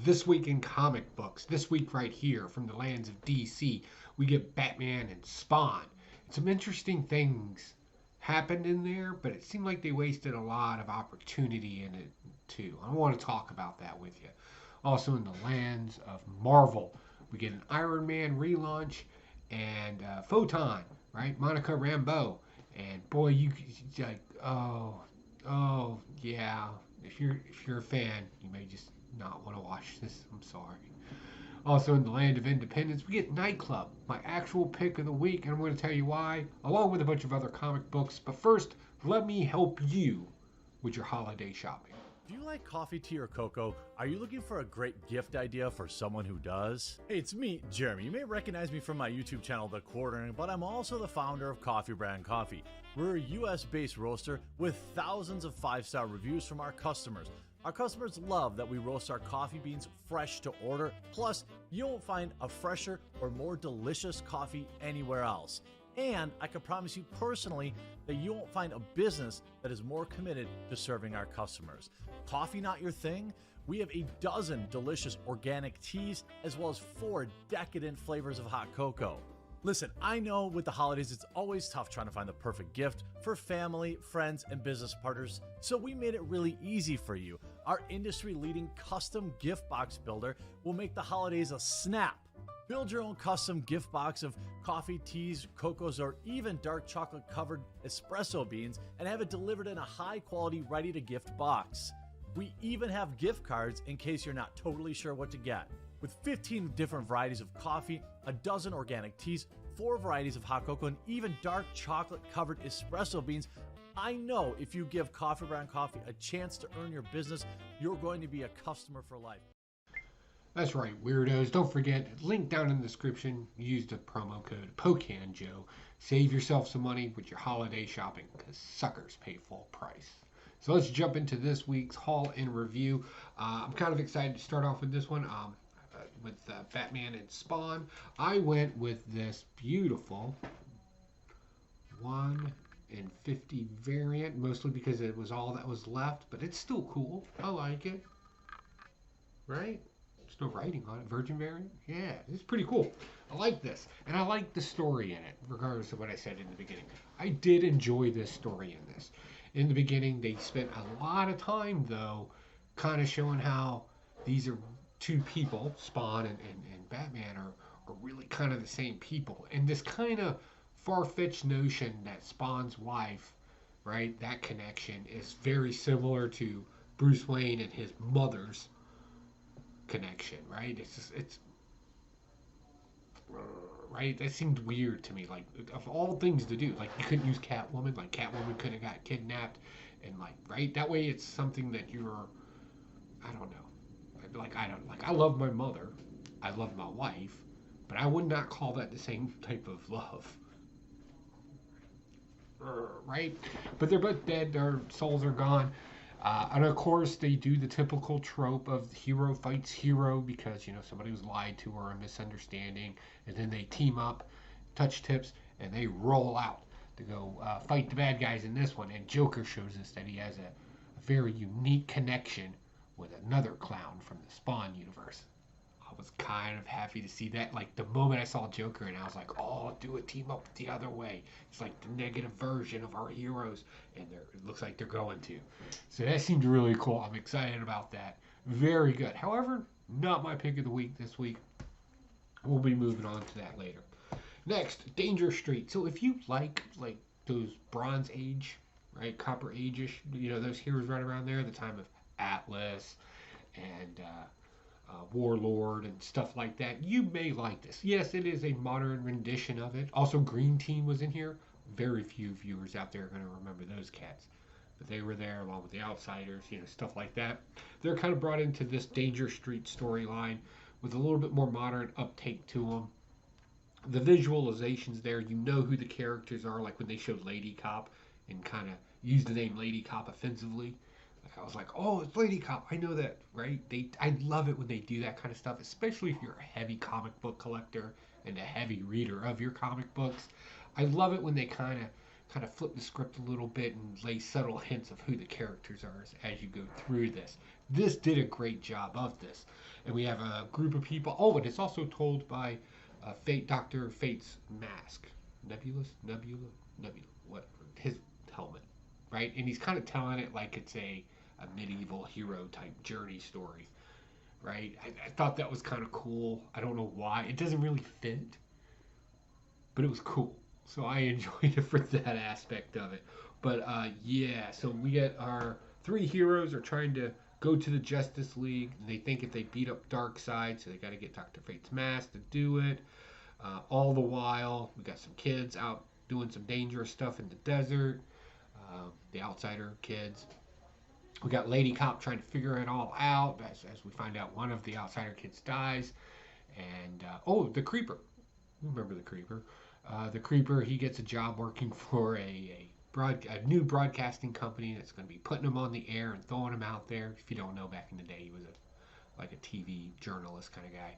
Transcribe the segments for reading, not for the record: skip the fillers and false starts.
This Week in Comic Books. This week, right here from the lands of DC, we get Batman and Spawn. And some interesting things happened in there, but it seemed like they wasted a lot of opportunity in it, too. I want to talk about that with you. Also, in the lands of Marvel, we get an Iron Man relaunch and Photon, right? Monica Rambeau. And boy, you like, yeah. If you're a fan, you may just not want to watch this. I'm sorry. Also, in the land of independence, we get Nightclub, my actual pick of the week, and I'm going to tell you why, along with a bunch of other comic books. But first, let me help you with your holiday shopping. Do you like coffee, tea, or cocoa? Are you looking for a great gift idea for someone who does? Hey, it's me, Jeremy. You may recognize me from my YouTube channel, The Quartering, but I'm also the founder of Coffee Brand Coffee. We're a US-based roaster with thousands of 5-star reviews from our customers. Our customers love that we roast our coffee beans fresh to order. Plus, you won't find a fresher or more delicious coffee anywhere else. And I can promise you personally that you won't find a business that is more committed to serving our customers. Coffee not your thing? We have a dozen delicious organic teas as well as 4 decadent flavors of hot cocoa. Listen, I know with the holidays it's always tough trying to find the perfect gift for family, friends, and business partners, so we made it really easy for you. Our industry-leading custom gift box builder will make the holidays a snap. Build your own custom gift box of coffee, teas, cocos, or even dark chocolate covered espresso beans and have it delivered in a high quality, ready to gift box. We even have gift cards in case you're not totally sure what to get. With 15 different varieties of coffee, a dozen organic teas, 4 varieties of hot cocoa, and even dark chocolate covered espresso beans, I know if you give Coffee Brand Coffee a chance to earn your business, you're going to be a customer for life. That's right, weirdos. Don't forget, link down in the description. Use the promo code POCANJOE. Save yourself some money with your holiday shopping because suckers pay full price. So let's jump into this week's haul and review. I'm kind of excited to start off with this one. With Batman and Spawn, I went with this beautiful 1 in 50 variant, mostly because it was all that was left, but it's still cool. I like it. Right? There's no writing on it. Virgin variant? Yeah, it's pretty cool. I like this. And I like the story in it, regardless of what I said in the beginning. I did enjoy this story in this. In the beginning, they spent a lot of time, though, kind of showing how these are two people, Spawn and Batman, are really kind of the same people. And this kind of far-fetched notion that Spawn's wife, right, that connection is very similar to Bruce Wayne and his mother's connection, right? It's right. That seemed weird to me. Like of all things to do, like you couldn't use Catwoman. Like Catwoman could have got kidnapped, and like right that way, it's something that you're. I don't know. Like I don't like. I love my mother. I love my wife, but I would not call that the same type of love. Right? But they're both dead. Their souls are gone. And of course, they do the typical trope of hero fights hero because, somebody was lied to or a misunderstanding. And then they team up, touch tips, and they roll out to go fight the bad guys in this one. And Joker shows us that he has a very unique connection with another clown from the Spawn universe. I was kind of happy to see that. Like the moment I saw Joker, and I was like, "Oh, do a team up the other way." It's like the negative version of our heroes, and it looks like they're going to. So that seemed really cool. I'm excited about that. Very good. However, not my pick of the week this week. We'll be moving on to that later. Next, Danger Street. So if you like those Bronze Age, right, Copper Age-ish, those heroes right around there, the time of Atlas and Warlord and stuff like that, you may like this. Yes, it is a modern rendition of it. Also, Green Team was in here. Very few viewers out there are going to remember those cats. But they were there along with the Outsiders, stuff like that. They're kind of brought into this Danger Street storyline with a little bit more modern uptake to them. The visualizations there, you know who the characters are, like when they showed Lady Cop and kind of used the name Lady Cop offensively. Like I was like, oh, it's Lady Cop. I know that, right? I love it when they do that kind of stuff, especially if you're a heavy comic book collector and a heavy reader of your comic books. I love it when they kind of kind of flip the script a little bit and lay subtle hints of who the characters are as you go through this. This did a great job of this. And we have a group of people. Oh, and it's also told by Dr. Fate's mask. Nebula, whatever. His helmet, right? And he's kind of telling it like it's a medieval hero type journey story, right? I thought that was kind of cool. I don't know why. It doesn't really fit, but it was cool. So I enjoyed it for that aspect of it. But yeah, so we get our three heroes are trying to go to the Justice League. And they think if they beat up Darkseid, so they got to get Dr. Fate's mask to do it. All the while, we got some kids out doing some dangerous stuff in the desert. The outsider kids. We got Lady Cop trying to figure it all out as we find out one of the outsider kids dies. And, oh, the Creeper. Remember the Creeper. The Creeper, he gets a job working for a new broadcasting company that's going to be putting him on the air and throwing him out there. If you don't know, back in the day, he was like a TV journalist kind of guy.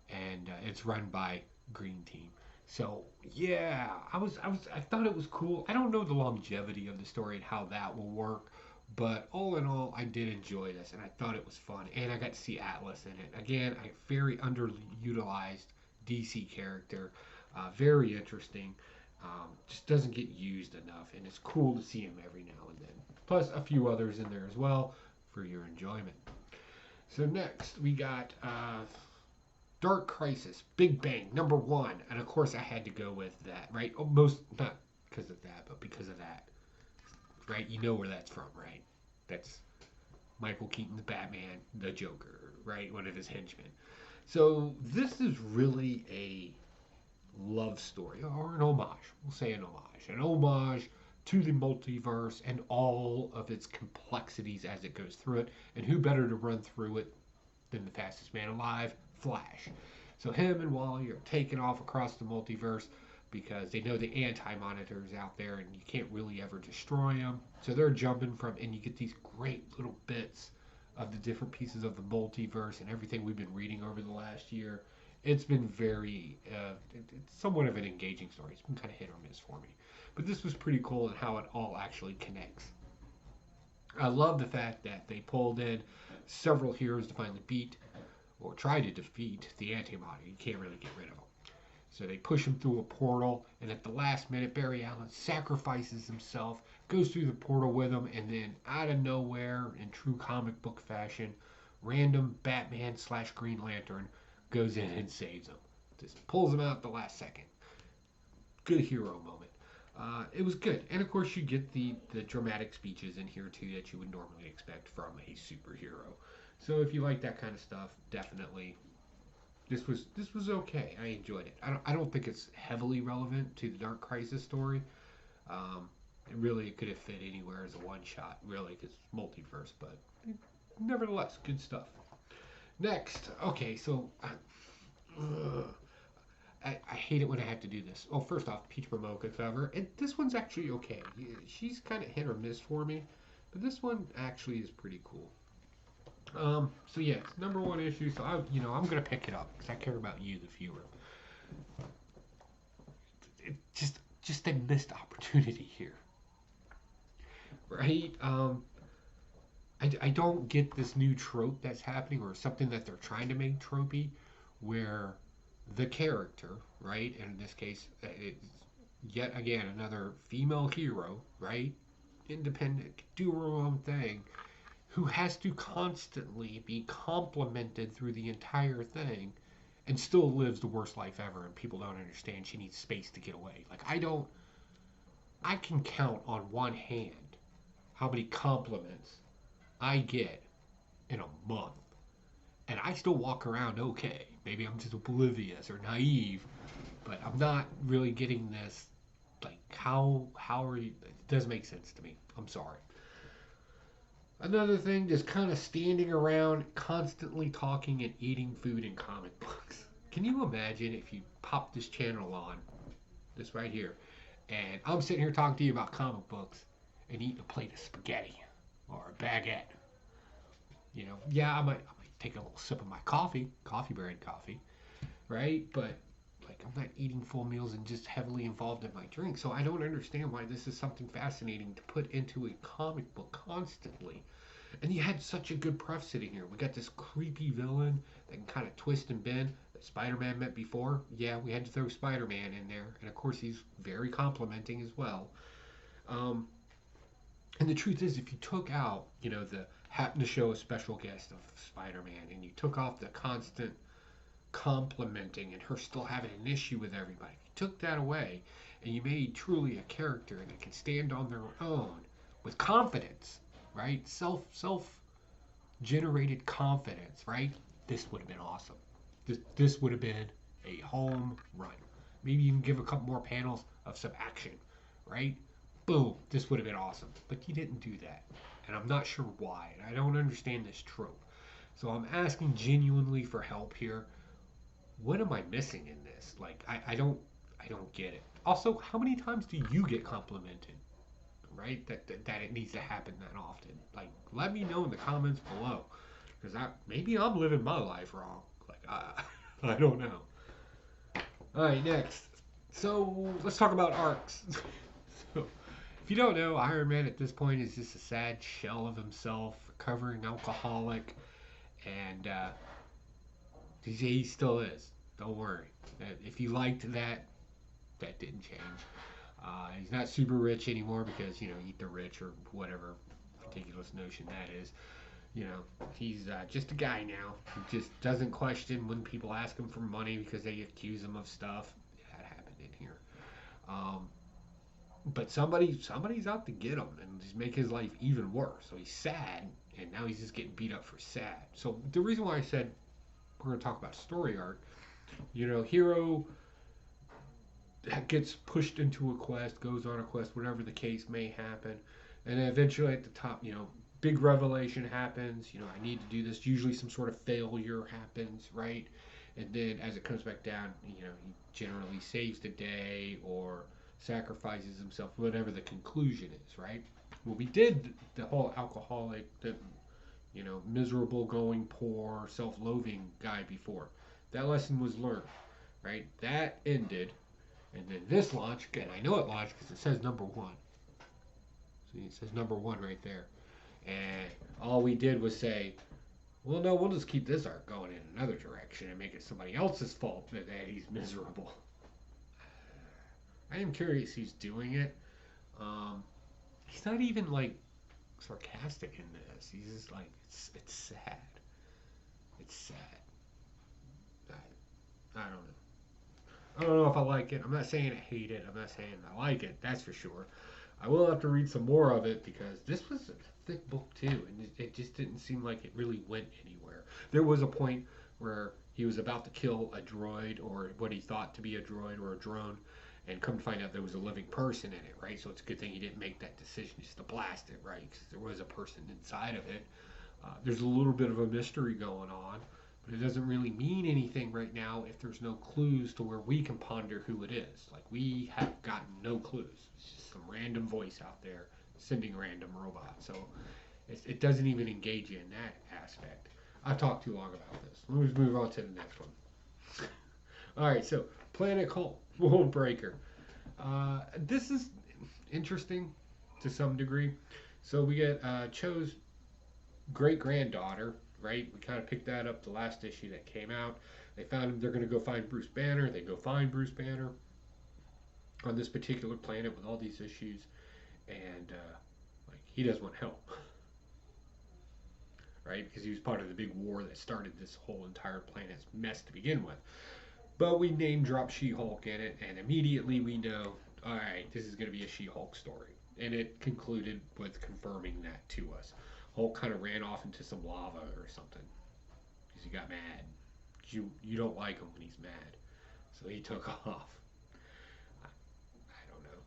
And it's run by Green Team. So yeah, I thought it was cool. I don't know the longevity of the story and how that will work, but all in all, I did enjoy this, and I thought it was fun. And I got to see Atlas in it again. A very underutilized DC character, very interesting. Just doesn't get used enough, and it's cool to see him every now and then. Plus a few others in there as well for your enjoyment. So next we got Dark Crisis, Big Bang, #1. And of course I had to go with that, right? Almost not because of that, but because of that. Right? You know where that's from, right? That's Michael Keaton, the Batman, the Joker, right? One of his henchmen. So this is really a love story, or an homage. We'll say an homage. An homage to the multiverse and all of its complexities as it goes through it. And who better to run through it than the fastest man alive, Flash. So him and Wally are taking off across the multiverse because they know the anti-monitor is out there and you can't really ever destroy them. So they're jumping from, and you get these great little bits of the different pieces of the multiverse and everything we've been reading over the last year. It's been very, it's somewhat of an engaging story. It's been kind of hit or miss for me. But this was pretty cool in how it all actually connects. I love the fact that they pulled in several heroes to finally beat or try to defeat the Anti-Monitor. You can't really get rid of them. So they push him through a portal, and at the last minute, Barry Allen sacrifices himself, goes through the portal with him, and then out of nowhere, in true comic book fashion, random Batman / Green Lantern goes in and saves him. Just pulls him out at the last second. Good hero moment. It was good. And of course you get the dramatic speeches in here too that you would normally expect from a superhero. So if you like that kind of stuff, definitely this was okay. I enjoyed it. I don't think it's heavily relevant to the Dark Crisis story. It could have fit anywhere as a one shot, really, because it's multiverse, but nevertheless, good stuff. Next, okay, so I hate it when I have to do this. Well, first off, Peach Momoko cover, and this one's actually okay. She's kind of hit or miss for me, but this one actually is pretty cool. So yeah, it's #1 issue. So I'm gonna pick it up because I care about you, the viewer. It just a missed opportunity here, right? I don't get this new trope that's happening, or something that they're trying to make tropey, where the character, right, and in this case, it's yet again another female hero, right, independent, do her own thing, who has to constantly be complimented through the entire thing and still lives the worst life ever, and people don't understand she needs space to get away. Like, I can count on one hand how many compliments I get in a month, and I still walk around okay. Maybe I'm just oblivious or naive, but I'm not really getting this, like, how are you? It doesn't make sense to me. I'm sorry. Another thing, just kind of standing around, constantly talking and eating food in comic books. Can you imagine if you pop this channel on, this right here, and I'm sitting here talking to you about comic books and eating a plate of spaghetti or a baguette? Yeah, I might take a little sip of my coffee brand coffee, right? But like I'm not eating full meals and just heavily involved in my drink. So I don't understand why this is something fascinating to put into a comic book constantly. And you had such a good pref sitting here. We got this creepy villain that can kind of twist and bend that Spider-Man met before. Yeah, we had to throw Spider-Man in there, and of course he's very complimenting as well. Um, and the truth is, if you took out, the happen to show a special guest of Spider-Man, and you took off the constant complimenting and her still having an issue with everybody, if you took that away, and you made truly a character that can stand on their own with confidence, right? Self generated confidence, right? This would have been awesome. This would have been a home run. Maybe even give a couple more panels of some action, right? Boom, this would have been awesome. But you didn't do that. And I'm not sure why. And I don't understand this trope. So I'm asking genuinely for help here. What am I missing in this? Like I don't get it. Also, how many times do you get complimented? Right? That it needs to happen that often. Like, let me know in the comments below, because maybe I'm living my life wrong. Like, I don't know. All right, next. So let's talk about arcs. So, if you don't know, Iron Man at this point is just a sad shell of himself, recovering alcoholic, and he still is. Don't worry. If you liked that, that didn't change. He's not super rich anymore because, eat the rich or whatever ridiculous notion that is. He's just a guy now. He just doesn't question when people ask him for money because they accuse him of stuff. That happened in here. But somebody's out to get him and just make his life even worse. So he's sad, and now he's just getting beat up for sad. So the reason why I said we're going to talk about story arc, Hero gets pushed into a quest, goes on a quest, whatever the case may happen, and then eventually at the top, big revelation happens. I need to do this. Usually some sort of failure happens, right? And then as it comes back down, he generally saves the day or sacrifices himself, whatever the conclusion is, right? Well, we did the whole alcoholic, the miserable, going poor, self-loathing guy before. That lesson was learned, right? That ended. And then this launch, and I know it launched because it says number one. See, it says number one right there. And all we did was say, well, no, we'll just keep this arc going in another direction and make it somebody else's fault that he's miserable. I am curious he's doing it. He's not even like sarcastic in this. He's just like, it's sad. It's sad. I don't know. I don't know if I like it. I'm not saying I hate it. I'm not saying I like it. That's for sure. I will have to read some more of it because this was a thick book too, and it just didn't seem like it really went anywhere. There was a point where he was about to kill a droid or what he thought to be a droid or a drone, and come to find out there was a living person in it, right? So it's a good thing he didn't make that decision just to blast it, right? Because there was a person inside of it. There's a little bit of a mystery going on. But it doesn't really mean anything right now if there's no clues to where we can ponder who it is. Like, we have gotten no clues. It's just some random voice out there sending random robots. So it doesn't even engage you in that aspect. I've talked too long about this. Let's move on to the next one. All right, so Planet Hulk, World Breaker. This is interesting to some degree. So we get Cho's great-granddaughter, right? We kind of picked that up the last issue that came out. They found him. They're going to go find Bruce Banner. They go find Bruce Banner on this particular planet with all these issues, and he doesn't want help, right? Because he was part of the big war that started this whole entire planet's mess to begin with. But we name drop She-Hulk in it, and immediately we know, all right, this is going to be a She-Hulk story, and it concluded with confirming that to us. Hulk kind of ran off into some lava or something because he got mad. You don't like him when he's mad, so he took off. I don't know.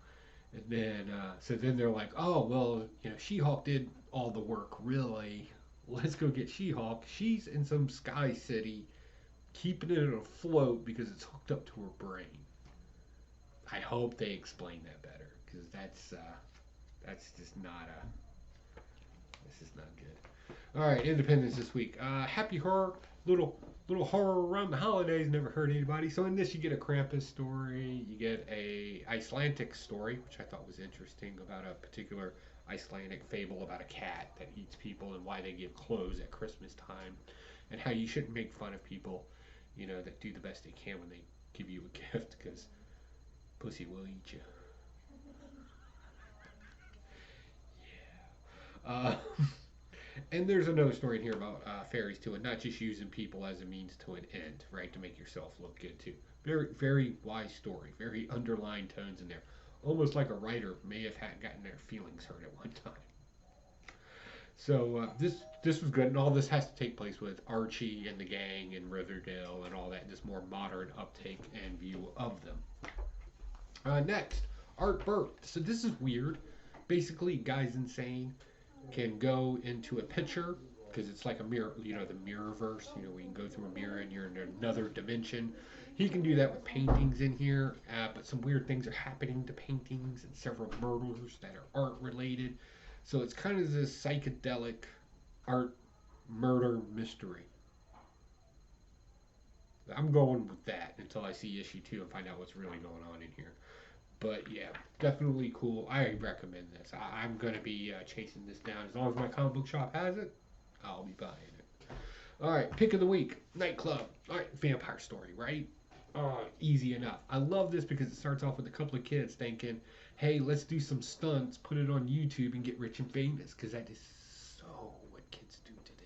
And then so then they're like, oh well, She-Hulk did all the work. Really, let's go get She-Hulk. She's in some sky city, keeping it afloat because it's hooked up to her brain. I hope they explain that better because that's just not a. This is not good. All right, Independence this week. Happy horror, little horror around the holidays. Never hurt anybody. So in this, you get a Krampus story. You get a Icelandic story, which I thought was interesting about a particular Icelandic fable about a cat that eats people and why they give clothes at Christmas time, and how you shouldn't make fun of people, that do the best they can when they give you a gift, because pussy will eat you. Uh, and there's another story in here about fairies too, and not just using people as a means to an end, right? To make yourself look good too. Very, very wise story. Very underlined tones in there. Almost like a writer may have gotten their feelings hurt at one time. So this was good, and all this has to take place with Archie and the gang in Riverdale and all that. This more modern uptake and view of them. Next, Art Burt. So this is weird. Basically, Guy's Insane can go into a picture because it's like a mirror, the mirrorverse. We can go through a mirror and you're in another dimension. He can do that with paintings in here, but some weird things are happening to paintings and several murders that are art related. So it's kind of this psychedelic art murder mystery. I'm going with that until I see issue 2 and find out what's really going on in here. But yeah, definitely cool. I recommend this. I'm going to be chasing this down. As long as my comic book shop has it, I'll be buying it. All right, pick of the week, Nightclub. All right, vampire story, right? Easy enough. I love this because it starts off with a couple of kids thinking, hey, let's do some stunts, put it on YouTube and get rich and famous, because that is so what kids do today.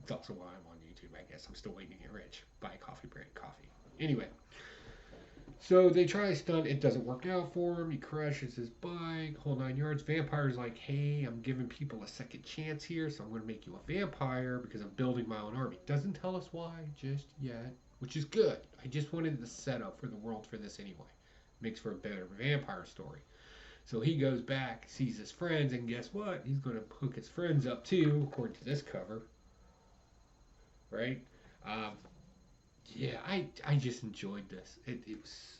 It's also why I'm on YouTube, I guess. I'm still waiting to get rich. Buy Coffee Brand Coffee. Anyway, so they try a stunt. It doesn't work out for him. He crashes his bike, whole 9 yards. Vampire's like, hey, I'm giving people a second chance here, so I'm going to make you a vampire because I'm building my own army. Doesn't tell us why just yet, which is good. I just wanted the setup for the world for this anyway. Makes for a better vampire story. So he goes back, sees his friends, and guess what? He's going to hook his friends up too, according to this cover. Right? Yeah, I just enjoyed this. It was.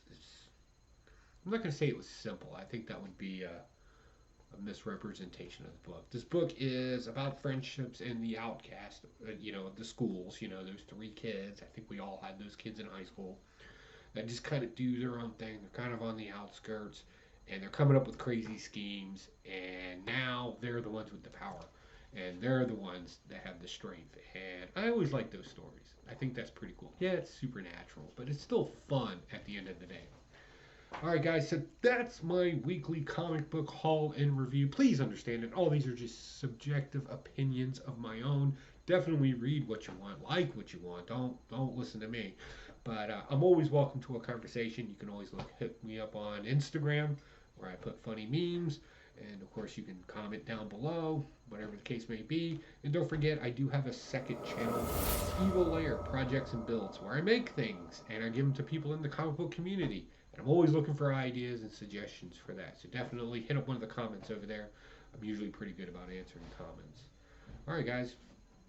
I'm not going to say it was simple. I think that would be a misrepresentation of the book. This book is about friendships in the outcast, the schools, those 3 kids. I think we all had those kids in high school that just kind of do their own thing. They're kind of on the outskirts, and they're coming up with crazy schemes, and now they're the ones with the power, and they're the ones that have the strength. And I always like those stories. I think that's pretty cool. Yeah, it's supernatural, but it's still fun at the end of the day. All right, guys, so that's my weekly comic book haul and review. Please understand that all these are just subjective opinions of my own. Definitely read what you want, like what you want. Don't listen to me. But I'm always welcome to a conversation. You can always hit me up on Instagram, where I put funny memes. And of course, you can comment down below, whatever the case may be. And don't forget, I do have a second channel, Evil Lair Projects and Builds, where I make things and I give them to people in the comic book community. And I'm always looking for ideas and suggestions for that. So definitely hit up one of the comments over there. I'm usually pretty good about answering comments. All right, guys.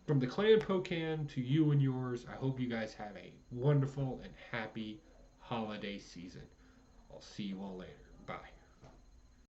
From the Clan Pocan to you and yours, I hope you guys have a wonderful and happy holiday season. I'll see you all later. Bye.